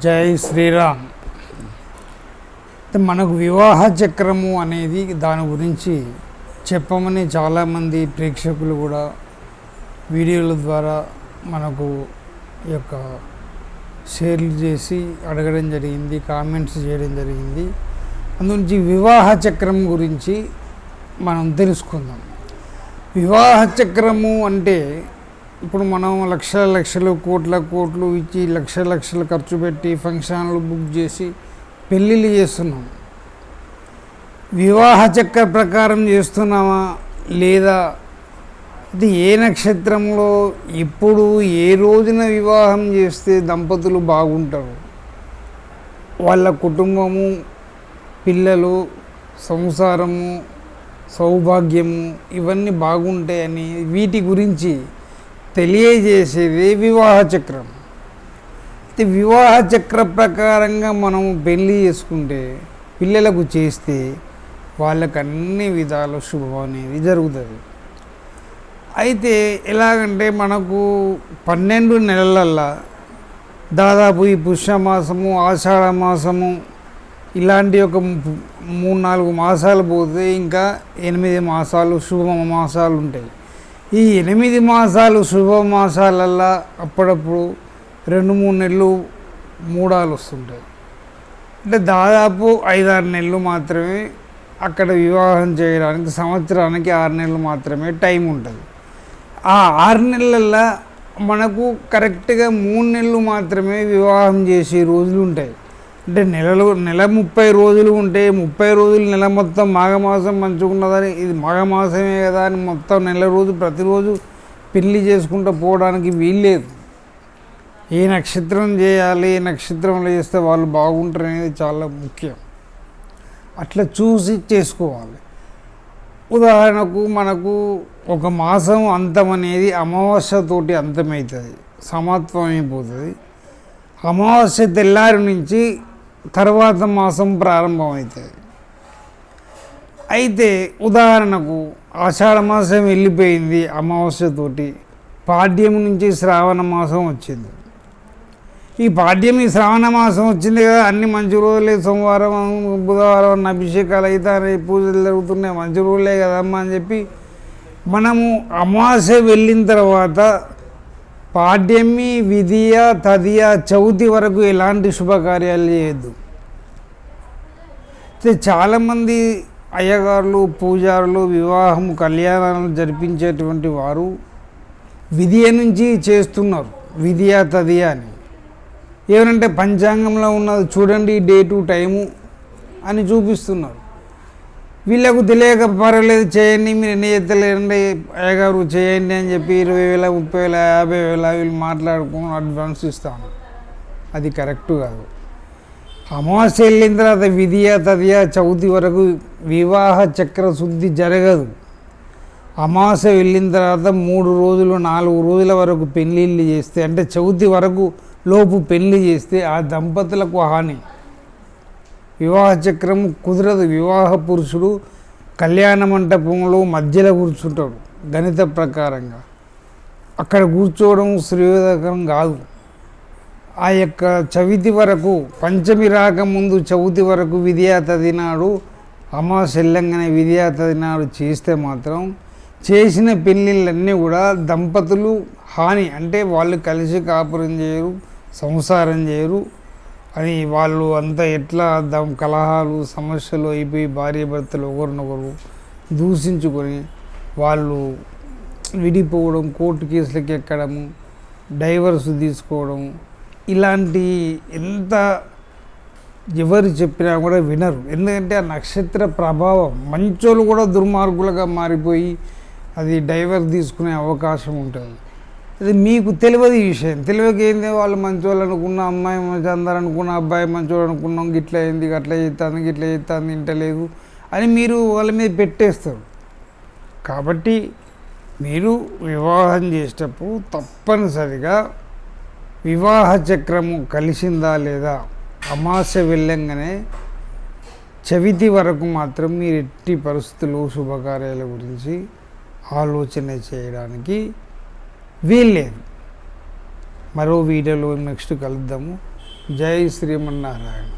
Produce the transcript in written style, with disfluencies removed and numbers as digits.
జై శ్రీరామ్. మనకు వివాహ చక్రము అనేది దాని గురించి చెప్పమని చాలామంది ప్రేక్షకులు కూడా వీడియోల ద్వారా మనకు ఈ యొక్క షేర్లు చేసి అడగడం జరిగింది, కామెంట్స్ చేయడం జరిగింది. అందుగురించి వివాహ చక్రం గురించి మనం తెలుసుకుందాం. వివాహ చక్రము అంటే ఇప్పుడు మనం లక్షలు కోట్లు ఇచ్చి లక్షలు ఖర్చు పెట్టి ఫంక్షన్లు బుక్ చేసి పెళ్ళిళ్ళు చేస్తున్నాం. వివాహ చక్ర ప్రకారం చేస్తున్నామా లేదా ఇది ఏ నక్షత్రంలో ఎప్పుడు ఏ రోజున వివాహం చేస్తే దంపతులు బాగుంటారు, వాళ్ళ కుటుంబము, పిల్లలు, సంసారము, సౌభాగ్యము ఇవన్నీ బాగుంటాయని వీటి గురించి తెలియజేసేది వివాహ చక్రం. వివాహ చక్ర ప్రకారంగా మనం పెళ్ళి చేసుకుంటే పిల్లలకు చేస్తే వాళ్ళకు అన్ని విధాల శుభం అనేది జరుగుతుంది. అయితే ఎలాగంటే మనకు 12 నెలలల్లో దాదాపు ఈ పుష్యమాసము, ఆషాఢ మాసము ఇలాంటి ఒక 3-4 మాసాలు పోతే ఇంకా 8 మాసాలు శుభ మాసాలు ఉంటాయి. ఈ 8 మాసాలు శుభమాసాలల్లో అప్పుడప్పుడు 2-3 నెలలు మూడాలు వస్తుంటాయి. అంటే దాదాపు 5-6 నెలలు మాత్రమే అక్కడ వివాహం చేయడానికి, సంవత్సరానికి 6 నెలలు మాత్రమే టైం ఉంటుంది. ఆ 6 నెలల్లో మనకు కరెక్ట్గా 3 నెలలు మాత్రమే వివాహం చేసే రోజులు ఉంటాయి. అంటే నెల 30 రోజులు ఉంటే 30 రోజులు నెల మొత్తం మాఘమాసం మంచుకున్నదని ఇది మాఘమాసమే కదా అని మొత్తం నెల రోజు ప్రతిరోజు పెళ్ళి చేసుకుంటూ పోవడానికి వీల్లేదు. ఏ నక్షత్రం చేయాలి, ఏ నక్షత్రంలో చేస్తే వాళ్ళు బాగుంటారు అనేది చాలా ముఖ్యం. అట్లా చూసి చేసుకోవాలి. ఉదాహరణకు మనకు ఒక మాసం అంతం అనేది అమావాస్యతోటి అంతమవుతుంది, సమాప్తం అయిపోతుంది. అమావాస్య తెల్లారి నుంచి తర్వాత మాసం ప్రారంభమవుతుంది. అయితే ఉదాహరణకు ఆషాఢ మాసం వెళ్ళిపోయింది, అమావాస్యతోటి పాడ్యం నుంచి శ్రావణ మాసం వచ్చింది. ఈ పాడ్యం ఈ శ్రావణ మాసం వచ్చింది కదా, అన్ని మంచి రోజులే, సోమవారం బుధవారం అభిషేకాలు అవుతాయి, పూజలు జరుగుతున్నాయి, మంచి రోజులే కదమ్మా అని చెప్పి మనము అమావాస్య వెళ్ళిన తర్వాత పాడ్యమి, విధియ, తదియ, చవితి వరకు ఎలాంటి శుభకార్యాలు చేయొద్దు. చాలామంది అయ్యగారులు, పూజారులు వివాహం, కళ్యాణాలను జరిపించేటువంటి వారు విధియ నుంచి చేస్తున్నారు. విధియ, తదియ అని ఏమంటే పంచాంగంలో ఉన్నది చూడండి, డేటు, టైము అని చూపిస్తున్నారు. వీళ్ళకు తెలియక పర్వాలేదు చేయండి, మీరు ఎన్ని చేస్తలేరండి అయ్యగారు చేయండి అని చెప్పి 20,000, 30,000, 50,000 వీళ్ళు మాట్లాడుకుని అడ్వాన్స్ ఇస్తాను. అది కరెక్టు కాదు. అమావాస్య వెళ్ళిన తర్వాత విధియ, తదియ, చవితి వరకు వివాహ చక్ర శుద్ధి జరగదు. అమావాస్య వెళ్ళిన తర్వాత 3 రోజులు 4 రోజుల వరకు పెళ్ళిళ్ళు చేస్తే, అంటే చవితి వరకు లోపు పెళ్ళి చేస్తే ఆ దంపతులకు హాని. వివాహ చక్రం కుదరదు. వివాహ పురుషుడు కళ్యాణ మంటపంలో మధ్యలో కూర్చుంటాడు. గణిత ప్రకారంగా అక్కడ కూర్చోవడం శ్రేయోదకరం కాదు. ఆ యొక్క చవితి వరకు, పంచమి రాకముందు చవితి వరకు విధియా తదినాడు, అమావాస్య వెళ్ళంగానే విధియా తదినాడు చేస్తే మాత్రం చేసిన పెళ్ళిళ్ళన్నీ కూడా దంపతులు హాని. అంటే వాళ్ళు కలిసి కాపురం చేయరు, సంసారం చేయరు అని వాళ్ళు అంతా ఎట్లా కలహాలు, సమస్యలు అయిపోయి భార్యాభర్తలు ఒకరినొకరు దూషించుకొని వాళ్ళు విడిపోవడం, కోర్టు కేసులకు ఎక్కడము, డైవర్స్ తీసుకోవడం, ఇలాంటి ఎంత ఎవరు చెప్పినా కూడా వినరు. ఎందుకంటే ఆ నక్షత్ర ప్రభావం, మంచోళ్ళు కూడా దుర్మార్గులుగా మారిపోయి అది డైవర్స్ తీసుకునే అవకాశం ఉంటుంది. అది మీకు తెలియదు. ఈ విషయం తెలియక ఏంది, వాళ్ళు మంచోళ్ళు అనుకున్న, అమ్మాయి మంచి అందరు అనుకున్న, అబ్బాయి మంచోళ్ళు అనుకున్నాం, గిట్లా అయింది, అట్లా చేస్తుంది ఇంటలేదు అని మీరు వాళ్ళ మీద పెట్టేస్తారు. కాబట్టి మీరు వివాహం చేసేటప్పుడు తప్పనిసరిగా వివాహ చక్రము కలిసిందా లేదా, అమావాస్య వెళ్ళంగానే చవితి వరకు మాత్రం మీరు ఎట్టి పరిస్థితుల్లో శుభకార్యాల గురించి ఆలోచన చేయడానికి వీల్లేదు. మరో వీడియోలో నెక్స్ట్ కలుద్దాము. జై శ్రీమన్నారాయణ.